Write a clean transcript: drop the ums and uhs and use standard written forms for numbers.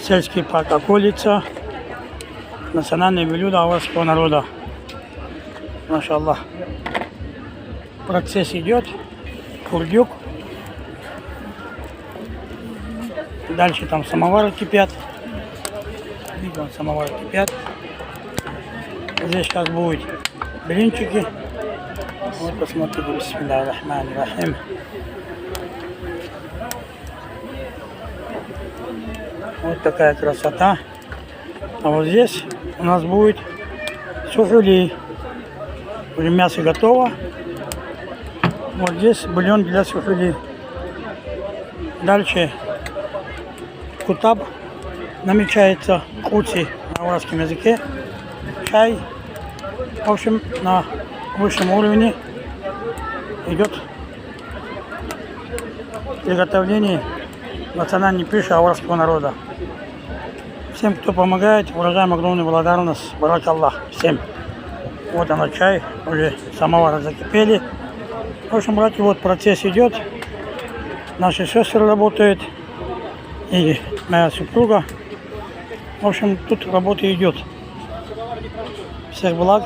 Сельский парк околица. Национальное блюдо аварского народа. Машаллах. Процесс идет. Курдюк. Дальше там самовары кипят. Видно, самовары кипят. Здесь сейчас будут блинчики. Вот посмотрите, бисмилля рахман рахим. Вот такая красота. А вот здесь у нас будет сухули. Уже мясо готово. Вот здесь бульон для сухули. Дальше кутаб намечается, кути на арабском языке. Чай. В общем, на высшем уровне идет приготовление национальной пищи арабского народа. Всем, кто помогает, выражаем огромную благодарность. Барак Аллах. Всем. Вот она чай. Уже самовары закипели. В общем, братья, вот процесс идет. Наши сестры работают. И моя супруга. В общем, тут работа идет. Всех благ.